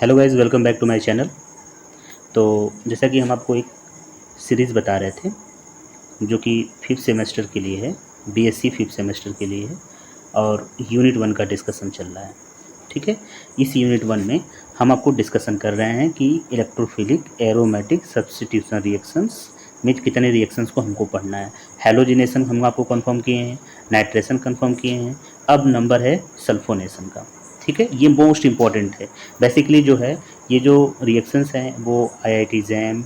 Hello guys, welcome back to my channel. तो जैसा कि हम आपको एक सीरीज़ बता रहे थे जो कि 5th सेमेस्टर के लिए है, बीएससी 5th सेमेस्टर के लिए है और यूनिट 1 का डिस्कशन चल रहा है। ठीक है, इस यूनिट 1 में हम आपको डिस्कशन कर रहे हैं कि इलेक्ट्रोफिलिक एरोमेटिक सब्स्टिट्यूशन रिएक्शंस में कितने रिएक्शंस को हमको पढ़ना है। हैलोजिनेशन हम आपको कंफर्म किए हैं, नाइट्रेशन कंफर्म किए हैं, अब नंबर है सल्फोनेशन का। ठीक है, ये मोस्ट इम्पॉर्टेंट है। बेसिकली जो है ये जो रिएक्शंस हैं वो आईआईटी जैम,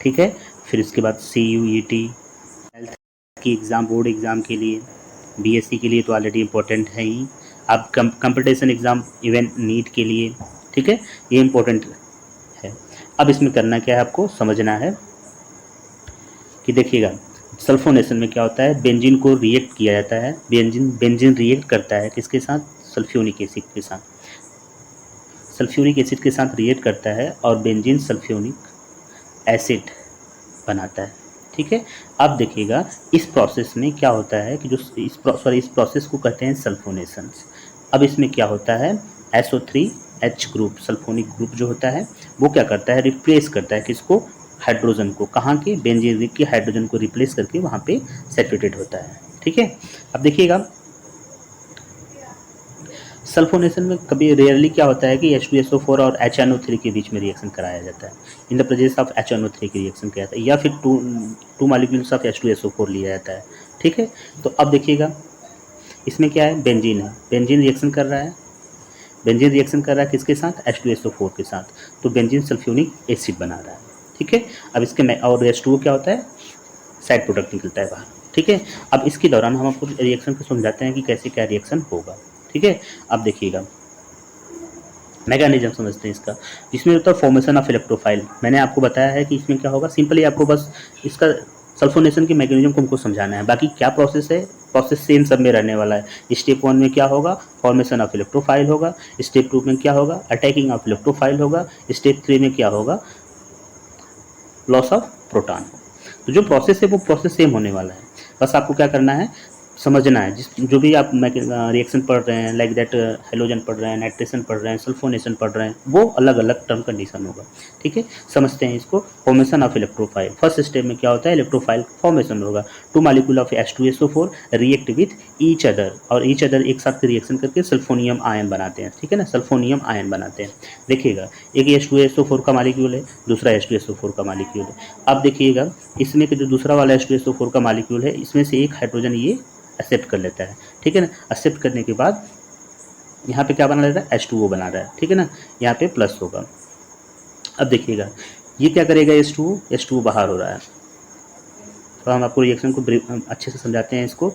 ठीक है, फिर इसके बाद सीयूईटी, हेल्थ की एग्ज़ाम, बोर्ड एग्ज़ाम के लिए, बीएससी के लिए तो ऑलरेडी इम्पोर्टेंट है ही, अब कंपटीशन एग्ज़ाम, इवन नीट के लिए, ठीक है, ये इम्पोर्टेंट है। अब इसमें करना क्या है, आपको समझना है कि देखिएगा सल्फोनेशन में क्या होता है, बेंजीन को रिएक्ट किया जाता है, बेंजीन रिएक्ट करता है किसके साथ, सल्फ्यूनिक एसिड के साथ, सल्फ्यूरिक एसिड के साथ रिएक्ट करता है और बेंजीन सल्फ्यूनिक एसिड बनाता है। ठीक है, अब देखिएगा इस प्रोसेस में क्या होता है कि जो इस प्रोसेस को कहते हैं सल्फोनेशन। अब इसमें क्या होता है, SO3H ग्रुप, सल्फोनिक ग्रुप जो होता है वो क्या करता है, रिप्लेस करता है किसको, हाइड्रोजन को, कहाँ के, बेंजीन के हाइड्रोजन को रिप्लेस करके वहाँ पे सेचुरेटेड होता है। ठीक है, अब देखिएगा सल्फोनेशन में कभी रेयरली क्या होता है कि H2SO4 और HNO3 के बीच में रिएक्शन कराया जाता है, in the presence of HNO3 की रिएक्शन किया जाता है, या फिर टू मॉलिक्यूल्स ऑफ H2SO4 लिया जाता है। ठीक है, तो अब देखिएगा इसमें क्या है, बेंजीन है, बेंजीन रिएक्शन कर रहा है, बेंजीन रिएक्शन कर रहा है किसके साथ, H2SO4 के साथ, तो बेंजीन सल्फ्यूनिक एसिड बना रहा है। ठीक है, अब इसके और H2O क्या होता है, साइड प्रोडक्ट निकलता है बाहर। ठीक है, अब इसके दौरान हम आपको रिएक्शन को समझाते हैं कि कैसे क्या रिएक्शन होगा। ठीक है, अब देखिएगा मैकेनिज्म समझते हैं इसका, जिसमें होता है फॉर्मेशन ऑफ इलेक्ट्रोफाइल। मैंने आपको बताया है कि इसमें क्या होगा, सिंपली आपको बस इसका सल्फोनेशन के मैकेनिज्म को हमको समझाना है, बाकी क्या प्रोसेस है, प्रोसेस सेम सब में रहने वाला है। स्टेप 1 में क्या होगा, फॉर्मेशन ऑफ इलेक्ट्रोफाइल होगा, स्टेप 2 में क्या होगा, अटैकिंग ऑफ इलेक्ट्रोफाइल होगा, स्टेप 3 में क्या होगा, लॉस ऑफ प्रोटॉन। तो जो प्रोसेस है वो प्रोसेस सेम होने वाला है, बस आपको क्या करना है, समझना है। जिस जो भी आप रिएक्शन पढ़ रहे हैं, लाइक दैट हेलोजन पढ़ रहे हैं, नाइट्रेशन पढ़ रहे हैं, सल्फोनेशन पढ़ रहे हैं, वो अलग अलग टर्म कंडीशन होगा। ठीक है, समझते हैं इसको। Formation of electrophile, first step में क्या होता है, इलेक्ट्रोफाइल फॉर्मेशन होगा, 2 molecule of H2SO4 react with each other, और ईच अदर एक साथ रिएक्शन करके सल्फोनियम आयन बनाते हैं। ठीक है ना, सल्फोनियम आयन बनाते हैं। देखिएगा एक H2SO4 का मॉलिक्यूल है, दूसरा H2SO4 का मॉलिक्यूल है। अब देखिएगा इसमें जो दूसरा वाला H2SO4 का मॉलिक्यूल है, इसमें से एक हाइड्रोजन ये एक्सेप्ट कर लेता है। ठीक है ना, एक्सेप्ट करने के बाद यहाँ पे क्या बना लेता है, H2O बना रहा है। ठीक है ना, यहाँ पे प्लस होगा। अब देखिएगा ये क्या करेगा, H2O बाहर हो रहा है, तो हम आपको रिएक्शन को अच्छे से समझाते हैं इसको।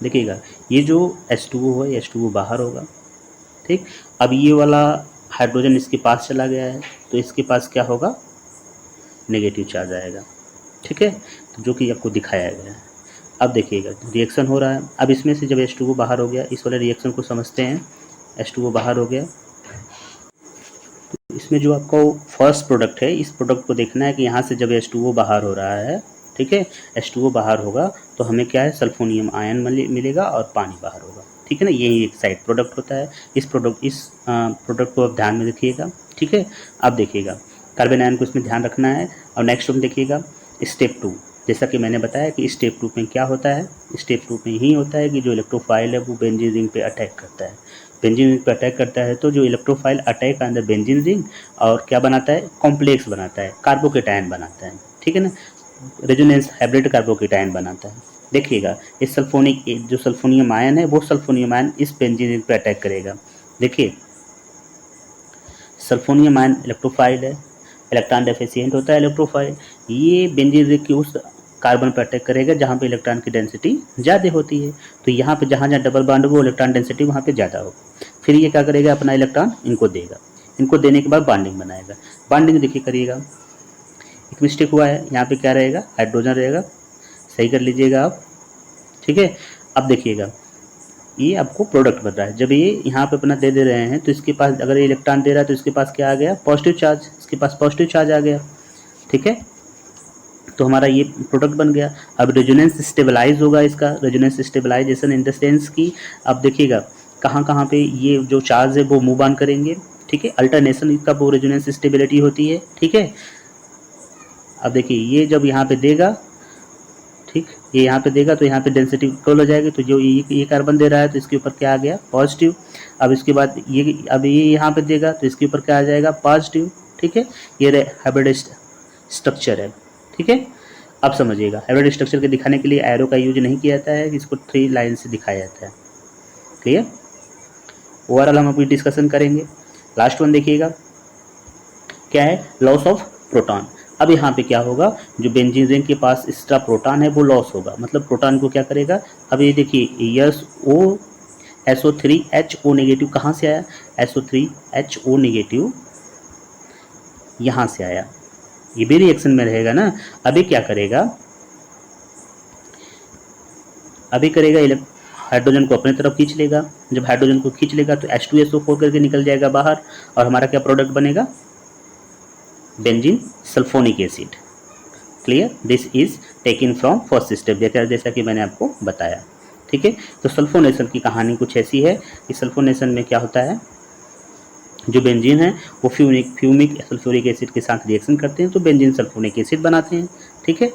देखिएगा ये जो H2O है, H2O बाहर होगा। ठीक, अब ये वाला हाइड्रोजन इसके पास चला गया है, तो इसके पास क्या होगा, नेगेटिव चार्ज आएगा। ठीक है, तो जो कि आपको दिखाया गया है। अब देखिएगा रिएक्शन हो रहा है, अब इसमें से जब H2O बाहर हो गया, इस वाले रिएक्शन को समझते हैं, H2O बाहर हो गया, तो इसमें जो आपका फर्स्ट प्रोडक्ट है, इस प्रोडक्ट को देखना है कि यहाँ से जब H2O बाहर हो रहा है, ठीक है, H2O बाहर होगा तो हमें क्या है, सल्फोनियम आयन मिलेगा और पानी बाहर होगा। ठीक है ना, यही एक साइड प्रोडक्ट होता है। इस प्रोडक्ट को आप ध्यान में रखिएगा। ठीक है, अब देखिएगा कार्बन आयन को इसमें ध्यान रखना है। और नेक्स्ट हम देखिएगा स्टेप 2, जैसा कि मैंने बताया कि स्टेप 2 में क्या होता है, स्टेप 2 में ही होता है कि जो इलेक्ट्रोफाइल है वो बेंजीन रिंग पे अटैक करता है, बेंजीन रिंग पे अटैक करता है, तो जो इलेक्ट्रोफाइल अटैक अंदर बेंजीन रिंग और क्या बनाता है, कॉम्प्लेक्स बनाता है, कार्बोकेटायन बनाता है। ठीक है ना, रेजोनेंस हाइब्रिड कार्बोकेटायन बनाता है। देखिएगा इस जो सल्फोनियम आयन है, वो सल्फोनियम आयन इस बेंजीन रिंग पे अटैक करेगा। देखिए सल्फोनियम आयन इलेक्ट्रोफाइल है, इलेक्ट्रॉन डेफिशिएंट होता है इलेक्ट्रोफाइल, ये बेंजीन रिंग की उस कार्बन पर अटैक करेगा जहाँ पे इलेक्ट्रॉन की डेंसिटी ज़्यादा होती है, तो यहाँ पे जहाँ जहाँ डबल बॉन्ड हो इलेक्ट्रॉन डेंसिटी वहाँ पे ज़्यादा होगा। फिर ये क्या करेगा, अपना इलेक्ट्रॉन इनको देगा, इनको देने के बाद बॉन्डिंग बनाएगा। बॉन्डिंग देखिए करिएगा, एक मिस्टेक हुआ है, यहाँ पे क्या रहेगा, हाइड्रोजन रहेगा, सही कर लीजिएगा आप। ठीक है, अब देखिएगा ये आपको प्रोडक्ट बन रहा है, जब ये यहाँ पे अपना दे रहे हैं तो इसके पास अगर ये इलेक्ट्रॉन दे रहा है तो इसके पास क्या आ गया, पॉजिटिव चार्ज, इसके पास पॉजिटिव चार्ज आ गया। ठीक है, तो हमारा ये प्रोडक्ट बन गया। अब रेजोनेंस स्टेबलाइज होगा, इसका resonance stabilization in the sense की अब देखिएगा कहाँ कहाँ पे ये जो चार्ज है वो मूव ऑन करेंगे, ठीक है। अल्टरनेशन का वो रेजोनेंस स्टेबिलिटी होती है, ठीक है। अब देखिए ये जब यहाँ पे देगा, ठीक, ये यहाँ पे देगा तो यहाँ पे डेंसिटी इक्वल हो जाएगी, तो जो ये कार्बन दे रहा है तो इसके ऊपर क्या आ गया, पॉजिटिव। अब इसके बाद ये, अब ये यहाँ पे देगा तो इसके ऊपर क्या आ जाएगा, पॉजिटिव, ठीक है। ये हाइब्रिड स्ट्रक्चर है, ठीक है। अब समझिएगा, हाइब्रिड स्ट्रक्चर के दिखाने के लिए एरो का यूज नहीं किया जाता है, इसको 3 लाइन से दिखाया जाता है, क्लियर। ओवरऑल हम अभी डिस्कशन करेंगे। लास्ट वन देखिएगा क्या है, लॉस ऑफ प्रोटॉन। अब यहाँ पे क्या होगा, जो बेंजीन रिंग के पास एक्स्ट्रा प्रोटॉन है वो लॉस होगा, मतलब प्रोटॉन को क्या करेगा। अब ये देखिए SO3HO नेगेटिव कहाँ से आया, SO3HO नेगेटिव यहाँ से आया, ये भी रिएक्शन में रहेगा ना। अभी क्या करेगा, अभी करेगा हाइड्रोजन को अपने तरफ खींच लेगा। जब हाइड्रोजन को खींच लेगा तो H2SO4 करके निकल जाएगा बाहर, और हमारा क्या प्रोडक्ट बनेगा, benzene sulphonic acid, clear. This is taken from first step, जैसा कि मैंने आपको बताया, ठीक है। तो सल्फोनेशन की कहानी कुछ ऐसी है कि सल्फोनेशन में क्या होता है, जो बेंजीन है वो फ्यूमिक सल्फ्यूरिक एसिड के साथ रिएक्शन करते हैं तो बेंजीन सल्फोनिक एसिड बनाते हैं, ठीक है।